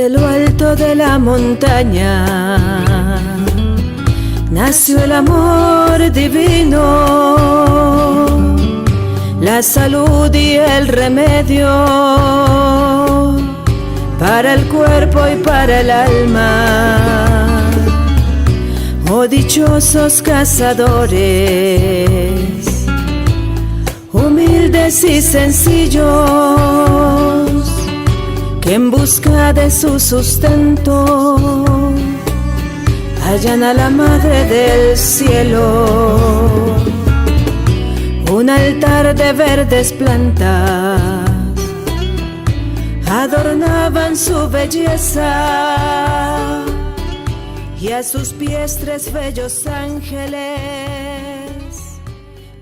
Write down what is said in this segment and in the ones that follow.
Desde lo alto de la montaña nació el amor divino, la salud y el remedio para el cuerpo y para el alma. Oh dichosos cazadores, humildes y sencillos, que en busca de su sustento hallan a la Madre del Cielo. Un altar de verdes plantas adornaban su belleza, y a sus pies tres bellos ángeles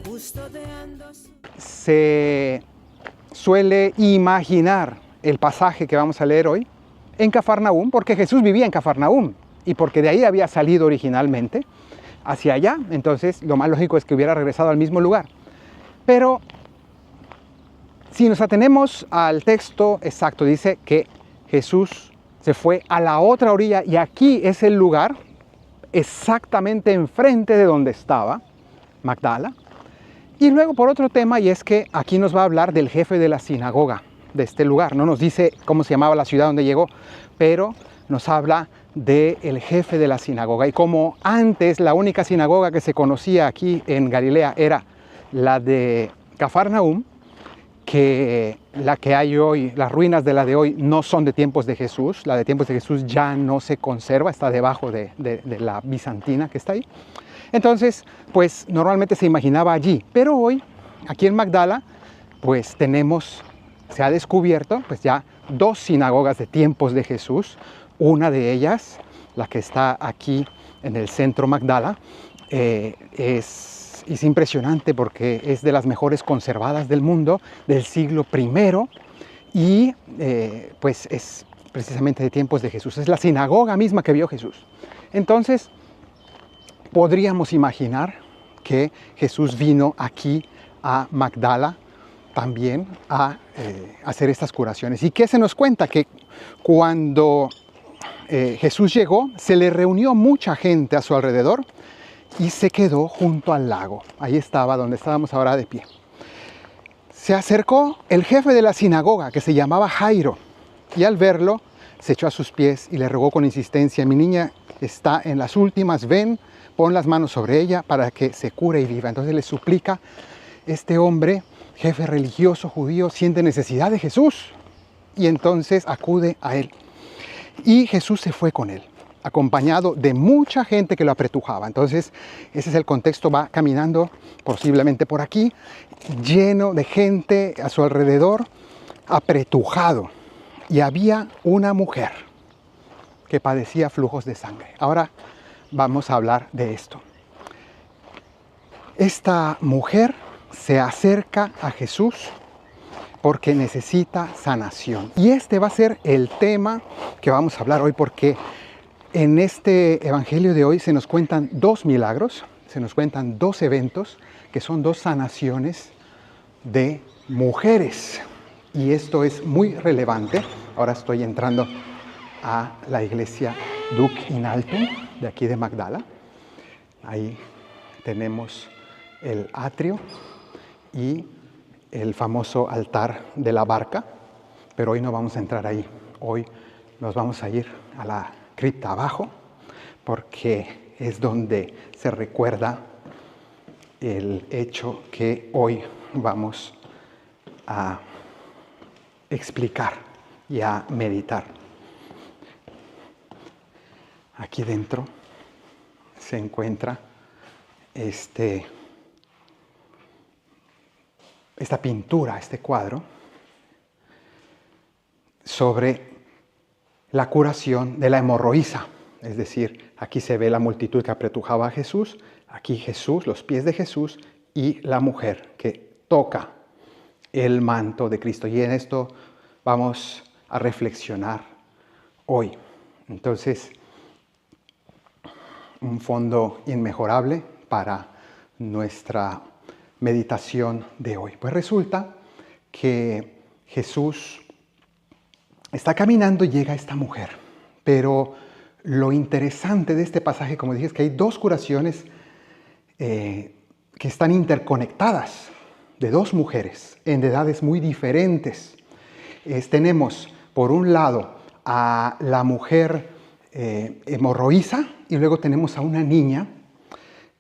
custodiando su... Se suele imaginar el pasaje que vamos a leer hoy en Cafarnaúm, porque Jesús vivía en Cafarnaúm y porque de ahí había salido originalmente hacia allá. Entonces lo más lógico es que hubiera regresado al mismo lugar. Pero si nos atenemos al texto exacto, dice que Jesús se fue a la otra orilla, y aquí es el lugar exactamente enfrente de donde estaba Magdala. Y luego por otro tema, y es que aquí nos va a hablar del jefe de la sinagoga de este lugar. No nos dice cómo se llamaba la ciudad donde llegó, pero nos habla del jefe de la sinagoga. Y como antes la única sinagoga que se conocía aquí en Galilea era la de Cafarnaúm, que la que hay hoy, las ruinas de la de hoy no son de tiempos de Jesús, la de tiempos de Jesús ya no se conserva, está debajo de la bizantina que está ahí. Entonces, pues normalmente se imaginaba allí, pero hoy, aquí en Magdala, pues se ha descubierto pues ya dos sinagogas de tiempos de Jesús. Una de ellas, la que está aquí en el centro Magdala, es impresionante porque es de las mejores conservadas del mundo, del siglo I, y pues es precisamente de tiempos de Jesús. Es la sinagoga misma que vio Jesús. Entonces, podríamos imaginar que Jesús vino aquí a Magdala también a hacer estas curaciones. ¿Y qué se nos cuenta? Que cuando Jesús llegó, se le reunió mucha gente a su alrededor y se quedó junto al lago. Ahí estaba, donde estábamos ahora de pie. Se acercó el jefe de la sinagoga, que se llamaba Jairo, y al verlo se echó a sus pies y le rogó con insistencia: mi niña está en las últimas, ven, pon las manos sobre ella para que se cure y viva. Entonces le suplica. Este hombre, jefe religioso judío, siente necesidad de Jesús y entonces acude a él. Y Jesús se fue con él, acompañado de mucha gente que lo apretujaba. Entonces, ese es el contexto. Va caminando posiblemente por aquí, lleno de gente a su alrededor, apretujado. Y había una mujer que padecía flujos de sangre. Ahora vamos a hablar de esto. Esta mujer se acerca a Jesús porque necesita sanación. Y este va a ser el tema que vamos a hablar hoy, porque en este evangelio de hoy se nos cuentan dos milagros, se nos cuentan dos eventos, que son dos sanaciones de mujeres. Y esto es muy relevante. Ahora estoy entrando a la iglesia Duc in Altum, de aquí de Magdala. Ahí tenemos el atrio y el famoso altar de la barca, pero hoy no vamos a entrar ahí. Hoy nos vamos a ir a la cripta abajo, porque es donde se recuerda el hecho que hoy vamos a explicar y a meditar. Aquí dentro se encuentra esta pintura, este cuadro, sobre la curación de la hemorroísa. Es decir, aquí se ve la multitud que apretujaba a Jesús, aquí Jesús, los pies de Jesús, y la mujer que toca el manto de Cristo. Y en esto vamos a reflexionar hoy. Entonces, un fondo inmejorable para nuestra meditación de hoy. Pues resulta que Jesús está caminando y llega esta mujer. Pero lo interesante de este pasaje, como dije, es que hay dos curaciones que están interconectadas, de dos mujeres en edades muy diferentes. Tenemos, por un lado, a la mujer hemorroísa y luego tenemos a una niña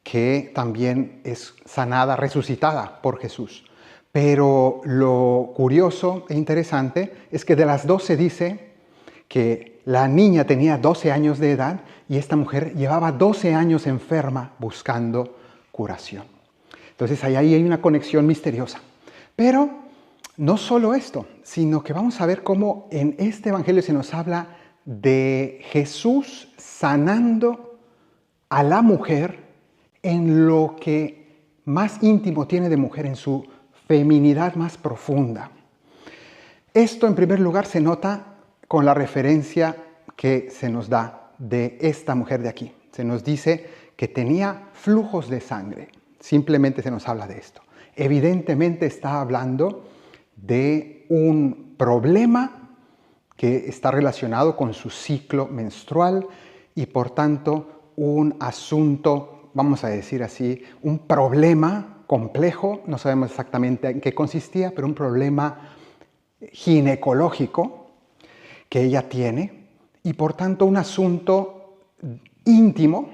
que también es sanada, resucitada por Jesús. Pero lo curioso e interesante es que de las dos se dice que la niña tenía 12 años de edad y esta mujer llevaba 12 años enferma buscando curación. Entonces ahí hay una conexión misteriosa. Pero no solo esto, sino que vamos a ver cómo en este evangelio se nos habla de Jesús sanando a la mujer en lo que más íntimo tiene de mujer, en su feminidad más profunda. Esto en primer lugar se nota con la referencia que se nos da de esta mujer de aquí. Se nos dice que tenía flujos de sangre. Simplemente se nos habla de esto. Evidentemente está hablando de un problema que está relacionado con su ciclo menstrual y por tanto un asunto, vamos a decir así, un problema complejo, no sabemos exactamente en qué consistía, pero un problema ginecológico que ella tiene y por tanto un asunto íntimo,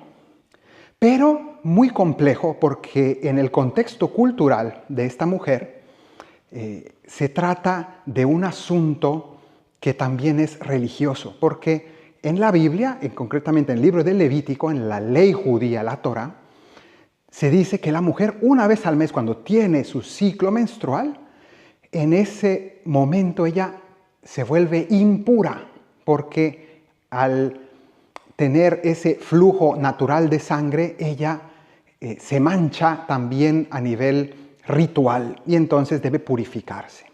pero muy complejo porque en el contexto cultural de esta mujer se trata de un asunto que también es religioso, porque en la Biblia, concretamente en el libro del Levítico, en la ley judía, la Torá, se dice que la mujer una vez al mes, cuando tiene su ciclo menstrual, en ese momento ella se vuelve impura, porque al tener ese flujo natural de sangre, ella se mancha también a nivel ritual y entonces debe purificarse.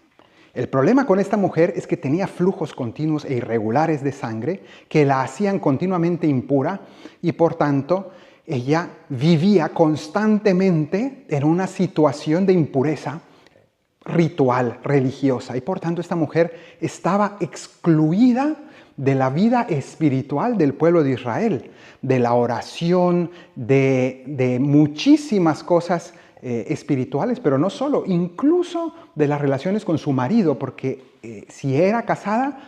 El problema con esta mujer es que tenía flujos continuos e irregulares de sangre que la hacían continuamente impura y por tanto ella vivía constantemente en una situación de impureza ritual, religiosa, y por tanto esta mujer estaba excluida de la vida espiritual del pueblo de Israel, de la oración, de muchísimas cosas espirituales, pero no solo, incluso de las relaciones con su marido, porque si era casada,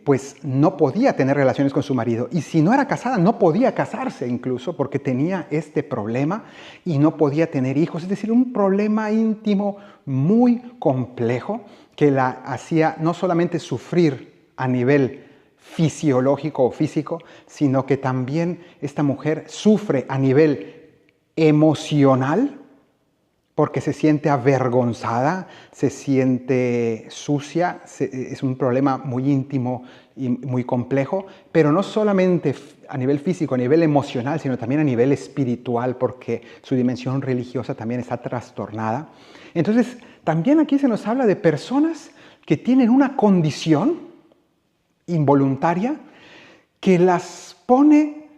pues no podía tener relaciones con su marido, y si no era casada, no podía casarse incluso, porque tenía este problema y no podía tener hijos, es decir, un problema íntimo muy complejo que la hacía no solamente sufrir a nivel fisiológico o físico, sino que también esta mujer sufre a nivel emocional, porque se siente avergonzada, se siente sucia, es un problema muy íntimo y muy complejo, pero no solamente a nivel físico, a nivel emocional, sino también a nivel espiritual, porque su dimensión religiosa también está trastornada. Entonces, también aquí se nos habla de personas que tienen una condición involuntaria que las pone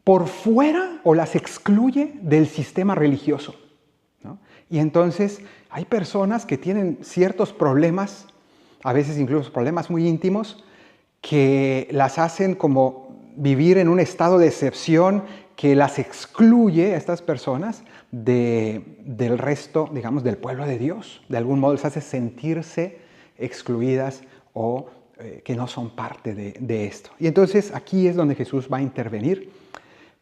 por fuera o las excluye del sistema religioso, ¿no? Y entonces hay personas que tienen ciertos problemas, a veces incluso problemas muy íntimos, que las hacen como vivir en un estado de excepción que las excluye a estas personas del resto, digamos, del pueblo de Dios. De algún modo les hace sentirse excluidas o que no son parte de esto. Y entonces aquí es donde Jesús va a intervenir,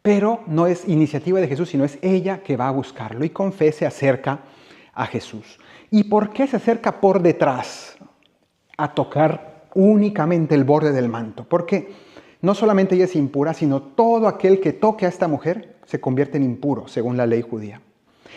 pero no es iniciativa de Jesús, sino es ella que va a buscarlo. Y con fe se acerca a Jesús. ¿Y por qué se acerca por detrás a tocar únicamente el borde del manto? Porque no solamente ella es impura, sino todo aquel que toque a esta mujer se convierte en impuro, según la ley judía.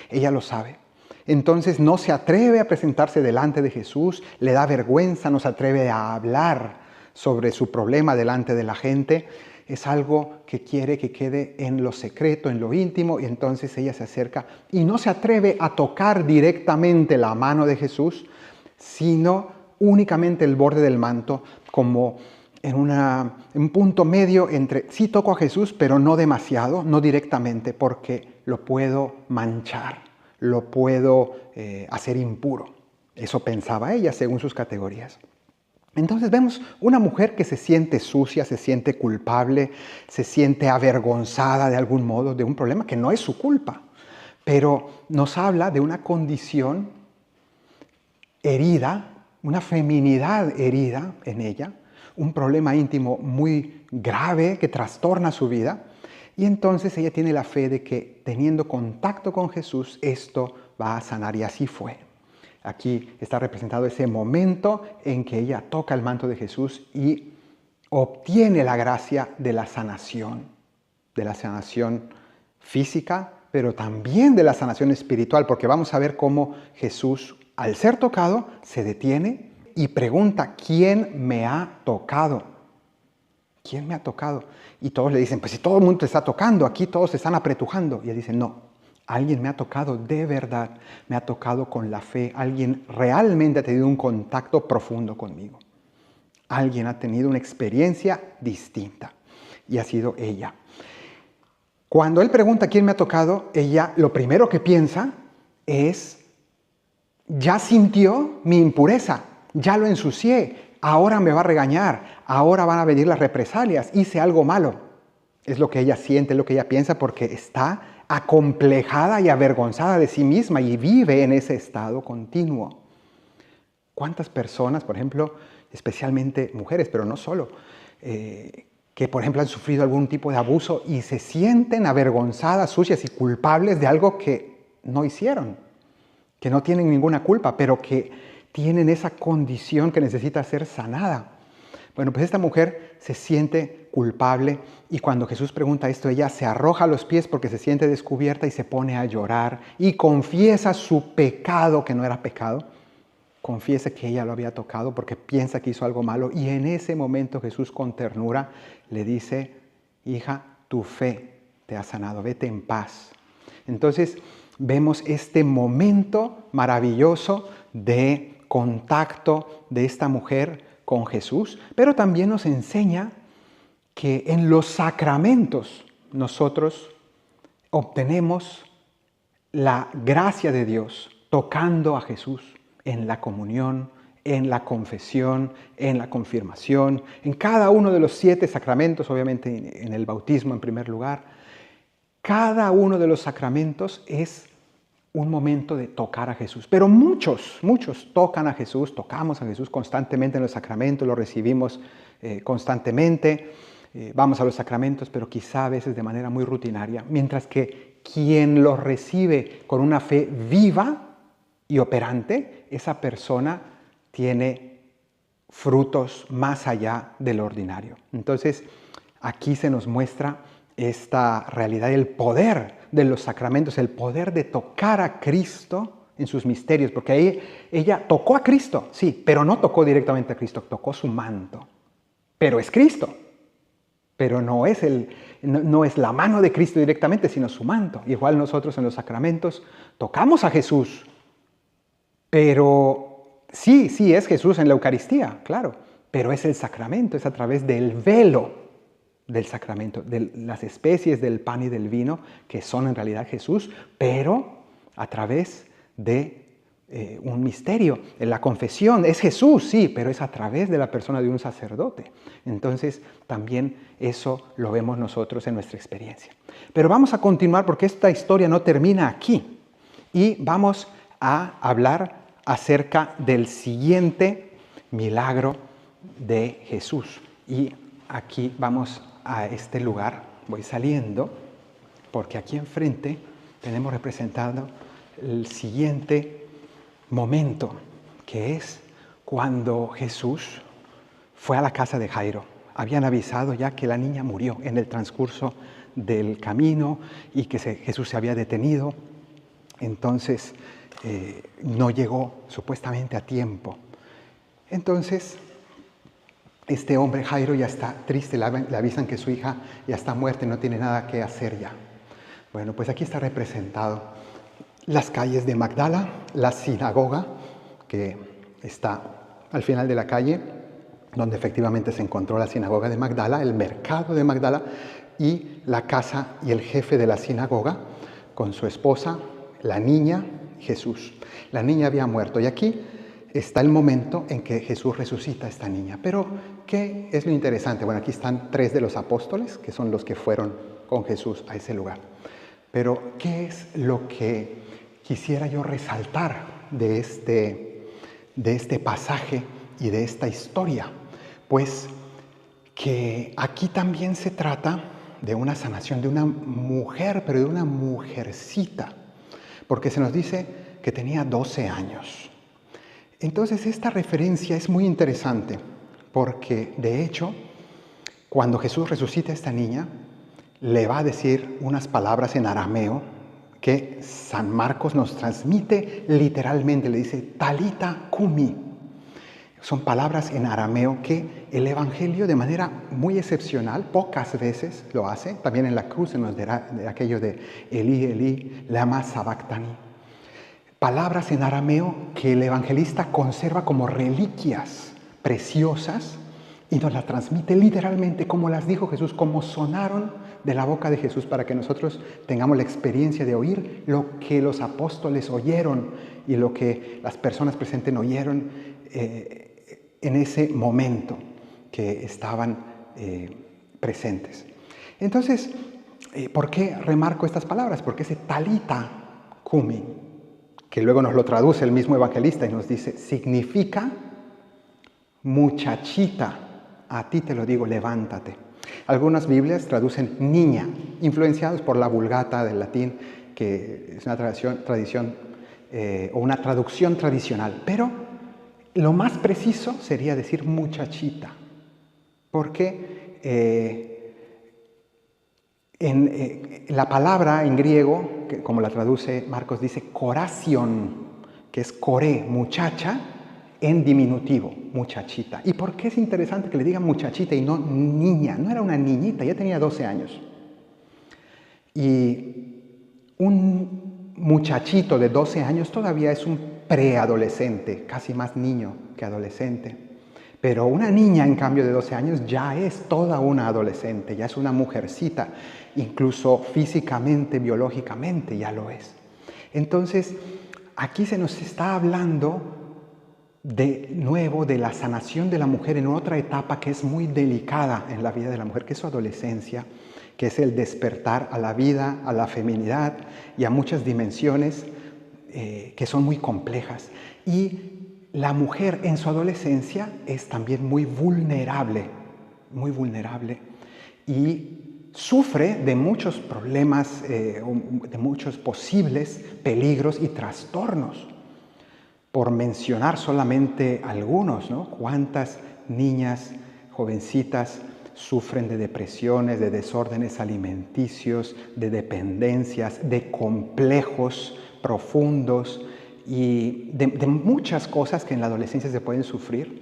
Ella lo sabe. Entonces no se atreve a presentarse delante de Jesús, le da vergüenza, no se atreve a hablar sobre su problema delante de la gente. Es algo que quiere que quede en lo secreto, en lo íntimo, y entonces ella se acerca y no se atreve a tocar directamente la mano de Jesús, sino únicamente el borde del manto, como en un punto medio entre sí toco a Jesús, pero no demasiado, no directamente, porque lo puedo manchar, lo puedo hacer impuro. Eso pensaba ella según sus categorías. Entonces vemos una mujer que se siente sucia, se siente culpable, se siente avergonzada de algún modo de un problema que no es su culpa, pero nos habla de una condición herida, una feminidad herida en ella, un problema íntimo muy grave que trastorna su vida. Y entonces ella tiene la fe de que teniendo contacto con Jesús, esto va a sanar, y así fue. Aquí está representado ese momento en que ella toca el manto de Jesús y obtiene la gracia de la sanación física, pero también de la sanación espiritual, porque vamos a ver cómo Jesús, al ser tocado, se detiene y pregunta: ¿quién me ha tocado? ¿Quién me ha tocado? Y todos le dicen: pues si todo el mundo te está tocando, aquí todos se están apretujando. Y él dice: no. Alguien me ha tocado de verdad, me ha tocado con la fe, alguien realmente ha tenido un contacto profundo conmigo. Alguien ha tenido una experiencia distinta y ha sido ella. Cuando él pregunta quién me ha tocado, ella lo primero que piensa es: ya sintió mi impureza, ya lo ensucié, ahora me va a regañar, ahora van a venir las represalias, hice algo malo. Es lo que ella siente, es lo que ella piensa, porque está acomplejada y avergonzada de sí misma y vive en ese estado continuo. ¿Cuántas personas, por ejemplo, especialmente mujeres, pero no solo, que por ejemplo han sufrido algún tipo de abuso y se sienten avergonzadas, sucias y culpables de algo que no hicieron, que no tienen ninguna culpa, pero que tienen esa condición que necesita ser sanada? Bueno, pues esta mujer se siente culpable y cuando Jesús pregunta esto, ella se arroja a los pies porque se siente descubierta y se pone a llorar y confiesa su pecado, que no era pecado. Confiesa que ella lo había tocado porque piensa que hizo algo malo, y en ese momento Jesús, con ternura, le dice: hija, tu fe te ha sanado, vete en paz. Entonces vemos este momento maravilloso de contacto de esta mujer con Jesús, pero también nos enseña que en los sacramentos nosotros obtenemos la gracia de Dios tocando a Jesús en la comunión, en la confesión, en la confirmación, en cada uno de los 7 sacramentos, obviamente en el bautismo en primer lugar. Cada uno de los sacramentos es un momento de tocar a Jesús. Pero muchos tocan a Jesús, tocamos a Jesús constantemente en los sacramentos, lo recibimos constantemente, vamos a los sacramentos, pero quizá a veces de manera muy rutinaria, mientras que quien los recibe con una fe viva y operante, esa persona tiene frutos más allá de lo ordinario. Entonces, aquí se nos muestra esta realidad, el poder de los sacramentos, el poder de tocar a Cristo en sus misterios, porque ahí ella tocó a Cristo, sí, pero no tocó directamente a Cristo, tocó su manto, pero es Cristo, pero no es la mano de Cristo directamente, sino su manto. Igual nosotros en los sacramentos tocamos a Jesús, pero sí es Jesús en la Eucaristía, claro, pero es el sacramento, es a través del velo del sacramento, de las especies del pan y del vino, que son en realidad Jesús, pero a través de un misterio. En la confesión es Jesús, sí, pero es a través de la persona de un sacerdote. Entonces también eso lo vemos nosotros en nuestra experiencia. Pero vamos a continuar porque esta historia no termina aquí y vamos a hablar acerca del siguiente milagro de Jesús. Y aquí vamos a este lugar, voy saliendo, porque aquí enfrente tenemos representado el siguiente momento, que es cuando Jesús fue a la casa de Jairo. Habían avisado ya que la niña murió en el transcurso del camino y que Jesús se había detenido. Entonces no llegó supuestamente a tiempo. Entonces este hombre, Jairo, ya está triste, le avisan que su hija ya está muerta y no tiene nada que hacer ya. Bueno, pues aquí está representado las calles de Magdala, la sinagoga, que está al final de la calle, donde efectivamente se encontró la sinagoga de Magdala, el mercado de Magdala, y la casa y el jefe de la sinagoga, con su esposa, la niña, Jesús. La niña había muerto, y aquí está el momento en que Jesús resucita a esta niña. Pero, ¿qué es lo interesante? Bueno, aquí están 3 de los apóstoles, que son los que fueron con Jesús a ese lugar. Pero, ¿qué es lo que quisiera yo resaltar de este pasaje y de esta historia? Pues que aquí también se trata de una sanación de una mujer, pero de una mujercita, porque se nos dice que tenía 12 años. Entonces esta referencia es muy interesante, porque de hecho, cuando Jesús resucita a esta niña, le va a decir unas palabras en arameo que San Marcos nos transmite literalmente, le dice Talita cumi. Son palabras en arameo que el Evangelio de manera muy excepcional, pocas veces lo hace. También en la cruz se nos dirá de aquello de Elí, Elí, lama sabactani. Palabras en arameo que el evangelista conserva como reliquias preciosas y nos las transmite literalmente como las dijo Jesús, como sonaron de la boca de Jesús, para que nosotros tengamos la experiencia de oír lo que los apóstoles oyeron y lo que las personas presentes oyeron en ese momento que estaban presentes. Entonces, ¿por qué remarco estas palabras? Porque ese talita cumi, que luego nos lo traduce el mismo evangelista y nos dice, significa muchachita, a ti te lo digo, levántate. Algunas Biblias traducen niña, influenciados por la Vulgata del latín, que es una tradición o una traducción tradicional, pero lo más preciso sería decir muchachita, porque la palabra en griego, que como la traduce Marcos, dice coración, que es coré, muchacha, en diminutivo, muchachita. ¿Y por qué es interesante que le digan muchachita y no niña? No era una niñita, ya tenía 12 años. Y un muchachito de 12 años todavía es un preadolescente, casi más niño que adolescente. Pero una niña, en cambio, de 12 años ya es toda una adolescente, ya es una mujercita, incluso físicamente, biológicamente ya lo es. Entonces, aquí se nos está hablando de nuevo de la sanación de la mujer en otra etapa que es muy delicada en la vida de la mujer, que es su adolescencia, que es el despertar a la vida, a la feminidad y a muchas dimensiones que son muy complejas. Y la mujer en su adolescencia es también muy vulnerable y sufre de muchos problemas, de muchos posibles peligros y trastornos. Por mencionar solamente algunos, ¿no? ¿Cuántas niñas, jovencitas, sufren de depresiones, de desórdenes alimenticios, de dependencias, de complejos profundos y de muchas cosas que en la adolescencia se pueden sufrir,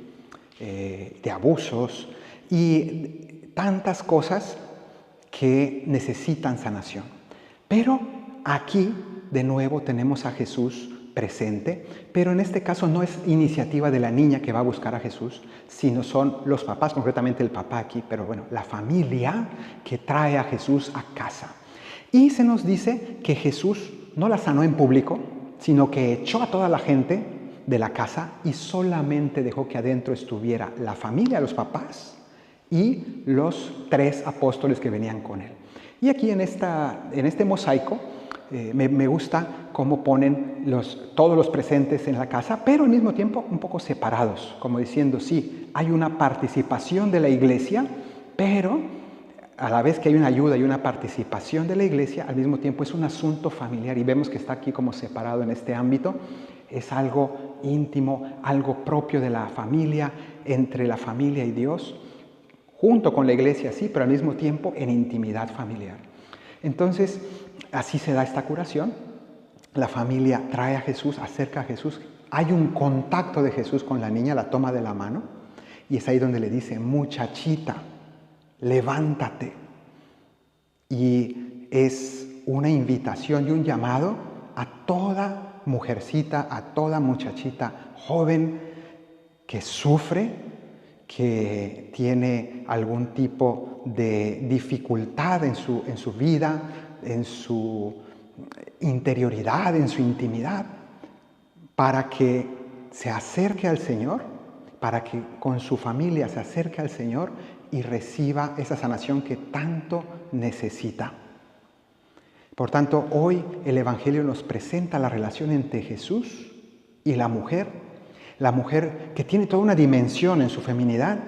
de abusos y tantas cosas que necesitan sanación? Pero aquí de nuevo tenemos a Jesús presente, pero en este caso no es iniciativa de la niña que va a buscar a Jesús, sino son los papás, concretamente el papá aquí, pero bueno, la familia que trae a Jesús a casa. Y se nos dice que Jesús no la sanó en público, sino que echó a toda la gente de la casa y solamente dejó que adentro estuviera la familia, los papás y los 3 apóstoles que venían con él. Y aquí en este mosaico me gusta cómo ponen todos los presentes en la casa, pero al mismo tiempo un poco separados, como diciendo, sí, hay una participación de la iglesia, pero a la vez que hay una ayuda y una participación de la iglesia, al mismo tiempo es un asunto familiar y vemos que está aquí como separado en este ámbito. Es algo íntimo, algo propio de la familia, entre la familia y Dios, junto con la iglesia, sí, pero al mismo tiempo en intimidad familiar. Entonces, así se da esta curación. La familia trae a Jesús, acerca a Jesús. Hay un contacto de Jesús con la niña, la toma de la mano. Y es ahí donde le dice, muchachita, levántate. Y es una invitación y un llamado a toda mujercita, a toda muchachita joven que sufre, que tiene algún tipo de dificultad en su vida, en su interioridad, en su intimidad, para que se acerque al Señor, para que con su familia se acerque al Señor y reciba esa sanación que tanto necesita. Por tanto, hoy el Evangelio nos presenta la relación entre Jesús y la mujer que tiene toda una dimensión en su feminidad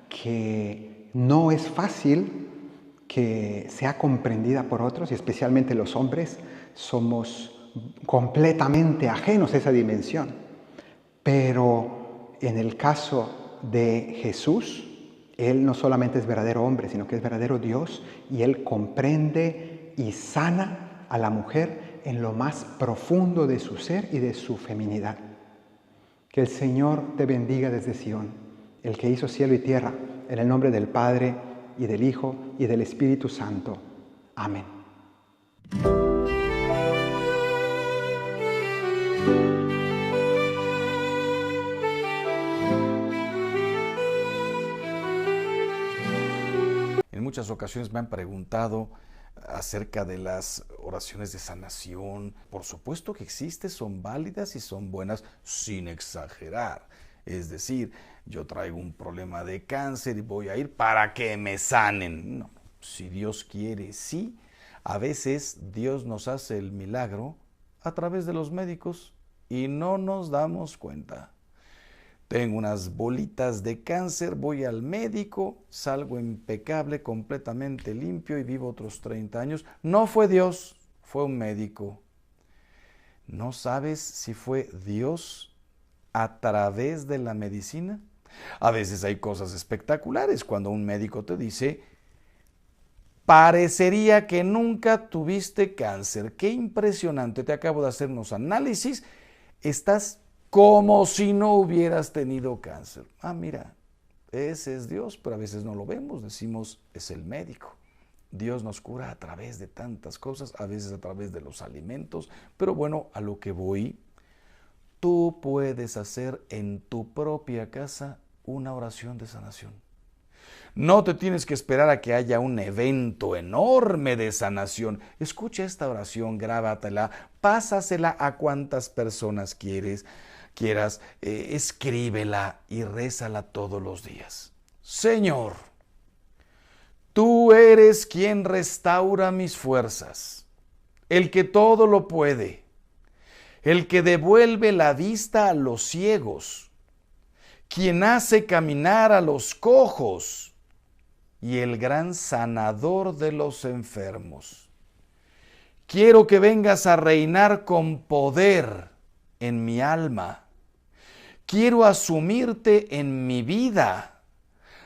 que no es fácil que sea comprendida por otros, y especialmente los hombres somos completamente ajenos a esa dimensión. Pero en el caso de Jesús, Él no solamente es verdadero hombre, sino que es verdadero Dios, y Él comprende y sana a la mujer en lo más profundo de su ser y de su feminidad. Que el Señor te bendiga desde Sion, el que hizo cielo y tierra, en el nombre del Padre, y del Hijo, y del Espíritu Santo. Amén. En muchas ocasiones me han preguntado acerca de las oraciones de sanación. Por supuesto que existen, son válidas y son buenas sin exagerar. Es decir, yo traigo un problema de cáncer y voy a ir para que me sanen. No, si Dios quiere, sí. A veces Dios nos hace el milagro a través de los médicos y no nos damos cuenta. Tengo unas bolitas de cáncer, voy al médico, salgo impecable, completamente limpio y vivo otros 30 años. No fue Dios, fue un médico. ¿No sabes si fue Dios a través de la medicina? A veces hay cosas espectaculares cuando un médico te dice: parecería que nunca tuviste cáncer. Qué impresionante, te acabo de hacer unos análisis, estás como si no hubieras tenido cáncer. Ah, mira, ese es Dios, pero a veces no lo vemos, decimos, es el médico. Dios nos cura a través de tantas cosas, a veces a través de los alimentos, pero bueno, a lo que voy, tú puedes hacer en tu propia casa una oración de sanación. No te tienes que esperar a que haya un evento enorme de sanación. Escucha esta oración, grábatela, pásasela a cuantas personas quieras, escríbela y rézala todos los días. Señor, tú eres quien restaura mis fuerzas, el que todo lo puede, el que devuelve la vista a los ciegos, quien hace caminar a los cojos y el gran sanador de los enfermos. Quiero que vengas a reinar con poder en mi alma. Quiero asumirte en mi vida,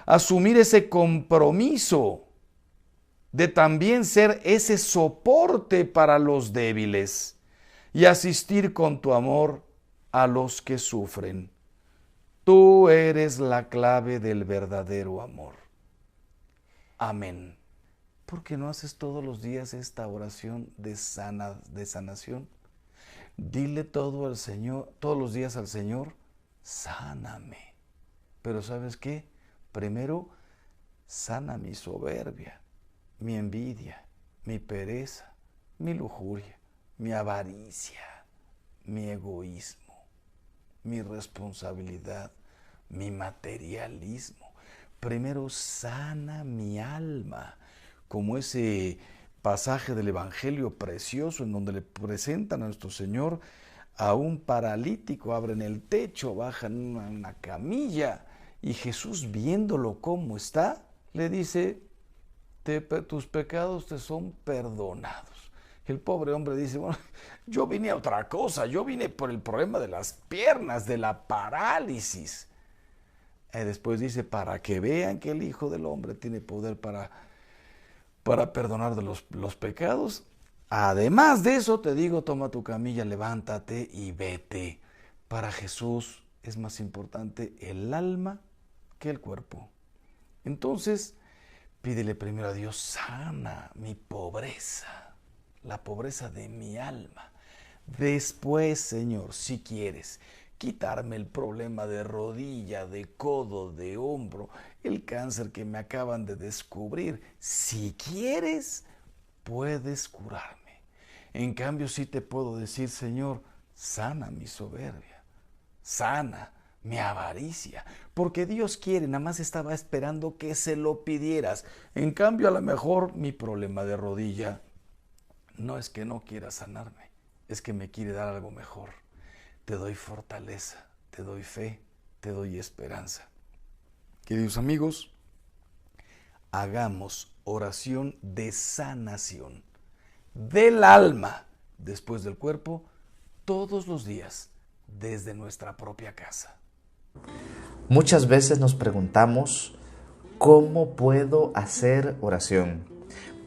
asumir ese compromiso de también ser ese soporte para los débiles y asistir con tu amor a los que sufren. Tú eres la clave del verdadero amor. Amén. ¿Por qué no haces todos los días esta oración de sanación? Dile todo al Señor, todos los días al Señor: sáname. Pero ¿sabes qué? Primero, sana mi soberbia, mi envidia, mi pereza, mi lujuria, mi avaricia, mi egoísmo, mi responsabilidad, mi materialismo. Primero sana mi alma, como ese pasaje del Evangelio precioso en donde le presentan a nuestro Señor a un paralítico, abren el techo, bajan una camilla y Jesús, viéndolo cómo está, le dice: tus pecados te son perdonados. El pobre hombre dice: bueno, yo vine a otra cosa, yo vine por el problema de las piernas, de la parálisis. Y después dice: para que vean que el Hijo del Hombre tiene poder para perdonar de los pecados. Además de eso, te digo, toma tu camilla, levántate y vete. Para Jesús es más importante el alma que el cuerpo. Entonces, pídele primero a Dios: sana mi pobreza, la pobreza de mi alma. Después, Señor, si quieres, quitarme el problema de rodilla, de codo, de hombro, el cáncer que me acaban de descubrir. Si quieres, puedes curarme. En cambio, sí te puedo decir: Señor, sana mi soberbia, sana mi avaricia, porque Dios quiere, nada más estaba esperando que se lo pidieras. En cambio, a lo mejor mi problema de rodilla no es que no quiera sanarme, es que me quiere dar algo mejor. Te doy fortaleza, te doy fe, te doy esperanza. Queridos amigos, hagamos oración de sanación del alma después del cuerpo todos los días desde nuestra propia casa. Muchas veces nos preguntamos, ¿cómo puedo hacer oración?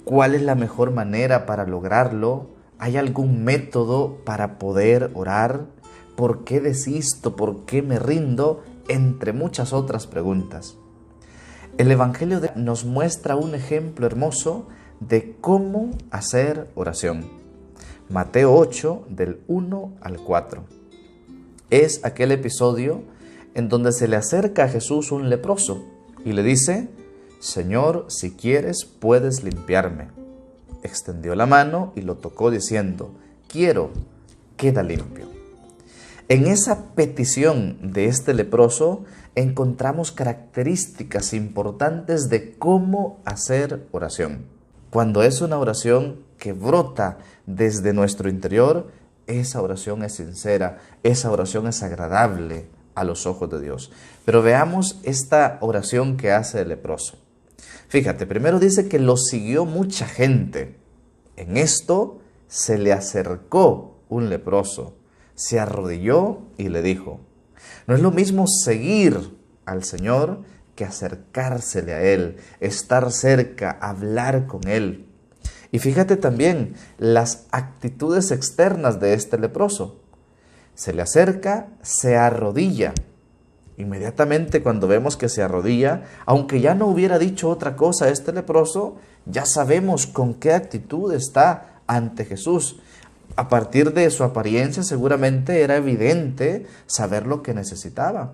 ¿Cuál es la mejor manera para lograrlo? ¿Hay algún método para poder orar? ¿Por qué desisto? ¿Por qué me rindo? Entre muchas otras preguntas. El Evangelio nos muestra un ejemplo hermoso de cómo hacer oración. Mateo 8, del 1 al 4. Es aquel episodio en donde se le acerca a Jesús un leproso y le dice: Señor, si quieres, puedes limpiarme. Extendió la mano y lo tocó diciendo: quiero, queda limpio. En esa petición de este leproso encontramos características importantes de cómo hacer oración. Cuando es una oración que brota desde nuestro interior, esa oración es sincera, esa oración es agradable a los ojos de Dios. Pero veamos esta oración que hace el leproso. Fíjate, primero dice que lo siguió mucha gente. En esto se le acercó un leproso, se arrodilló y le dijo. No es lo mismo seguir al Señor que acercársele a Él, estar cerca, hablar con Él. Y fíjate también las actitudes externas de este leproso. Se le acerca, se arrodilla. Inmediatamente cuando vemos que se arrodilla, aunque ya no hubiera dicho otra cosa este leproso, ya sabemos con qué actitud está ante Jesús. A partir de su apariencia seguramente era evidente saber lo que necesitaba.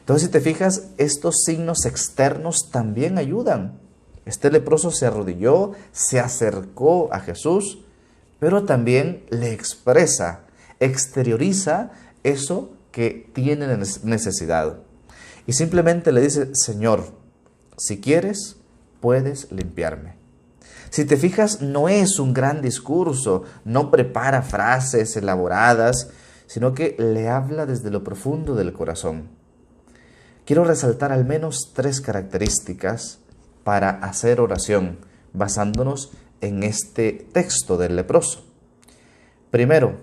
Entonces, si te fijas, estos signos externos también ayudan. Este leproso se arrodilló, se acercó a Jesús, pero también le expresa, exterioriza eso que tiene necesidad. Y simplemente le dice: Señor, si quieres, puedes limpiarme. Si te fijas, no es un gran discurso, no prepara frases elaboradas, sino que le habla desde lo profundo del corazón. Quiero resaltar al menos 3 características para hacer oración, basándonos en este texto del leproso. Primero,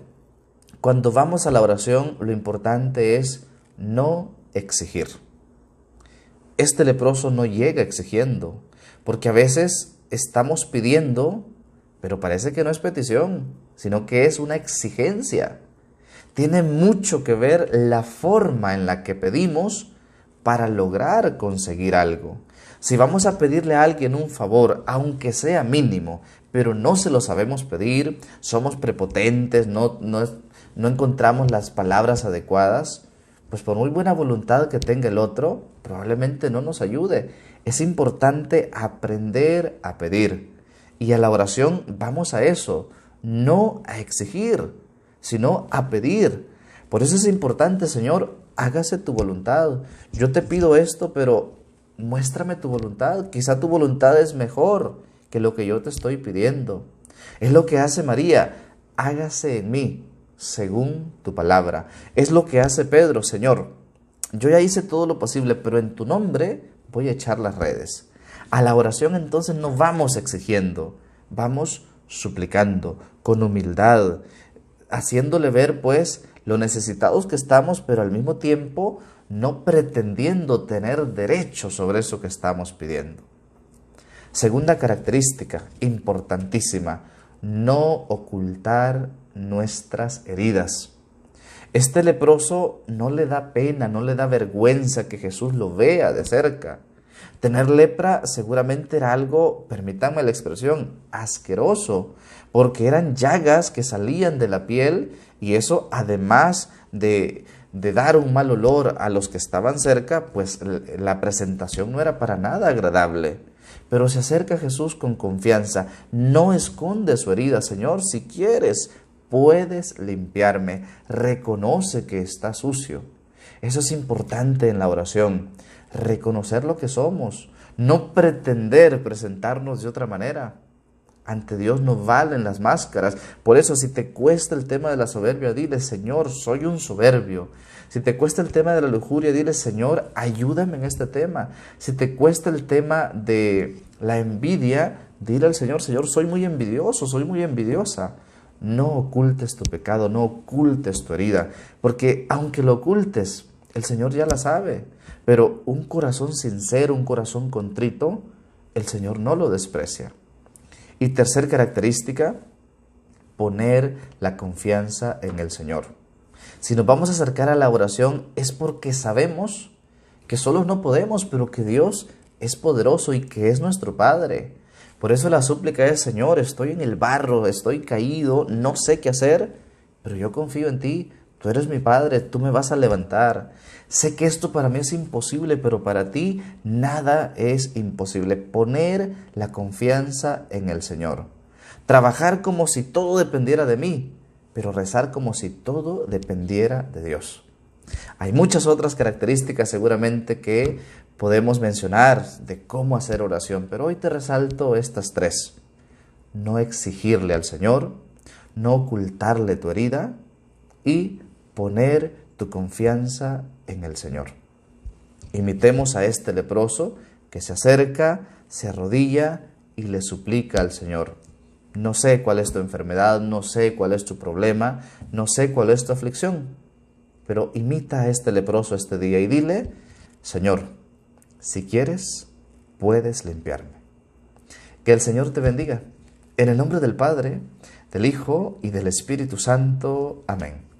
cuando vamos a la oración, lo importante es no exigir. Este leproso no llega exigiendo, porque a veces estamos pidiendo, pero parece que no es petición, sino que es una exigencia. Tiene mucho que ver la forma en la que pedimos para lograr conseguir algo. Si vamos a pedirle a alguien un favor, aunque sea mínimo, pero no se lo sabemos pedir, somos prepotentes, no encontramos las palabras adecuadas, pues por muy buena voluntad que tenga el otro, probablemente no nos ayude. Es importante aprender a pedir. Y a la oración vamos a eso, no a exigir, sino a pedir. Por eso es importante: Señor, hágase tu voluntad. Yo te pido esto, pero muéstrame tu voluntad. Quizá tu voluntad es mejor que lo que yo te estoy pidiendo. Es lo que hace María: hágase en mí según tu palabra. Es lo que hace Pedro: Señor, yo ya hice todo lo posible, pero en tu nombre voy a echar las redes. A la oración entonces no vamos exigiendo, vamos suplicando con humildad, haciéndole ver pues lo necesitados que estamos, pero al mismo tiempo no pretendiendo tener derecho sobre eso que estamos pidiendo. Segunda característica importantísima: no ocultar nuestras heridas. Este leproso no le da pena, no le da vergüenza que Jesús lo vea de cerca. Tener lepra seguramente era algo, permítanme la expresión, asqueroso, porque eran llagas que salían de la piel y eso, además de dar un mal olor a los que estaban cerca, pues la presentación no era para nada agradable. Pero se acerca a Jesús con confianza, no esconde su herida: Señor, si quieres, puedes limpiarme. Reconoce que está sucio. Eso es importante en la oración, reconocer lo que somos, no pretender presentarnos de otra manera. Ante Dios no valen las máscaras. Por eso, si te cuesta el tema de la soberbia, dile: Señor, soy un soberbio. Si te cuesta el tema de la lujuria, dile: Señor, ayúdame en este tema. Si te cuesta el tema de la envidia, dile al Señor: Señor, soy muy envidioso, soy muy envidiosa. No ocultes tu pecado, no ocultes tu herida, porque aunque lo ocultes, el Señor ya la sabe. Pero un corazón sincero, un corazón contrito, el Señor no lo desprecia. Y tercer característica, poner la confianza en el Señor. Si nos vamos a acercar a la oración es porque sabemos que solos no podemos, pero que Dios es poderoso y que es nuestro Padre. Por eso la súplica es: Señor, estoy en el barro, estoy caído, no sé qué hacer, pero yo confío en ti. Tú eres mi Padre, tú me vas a levantar. Sé que esto para mí es imposible, pero para ti nada es imposible. Poner la confianza en el Señor. Trabajar como si todo dependiera de mí, pero rezar como si todo dependiera de Dios. Hay muchas otras características seguramente que podemos mencionar de cómo hacer oración, pero hoy te resalto estas tres. No exigirle al Señor, no ocultarle tu herida y poner tu confianza en el Señor. Imitemos a este leproso que se acerca, se arrodilla y le suplica al Señor: no sé cuál es tu enfermedad, no sé cuál es tu problema, no sé cuál es tu aflicción, pero imita a este leproso este día y dile: Señor, si quieres, puedes limpiarme. Que el Señor te bendiga. En el nombre del Padre, del Hijo y del Espíritu Santo. Amén.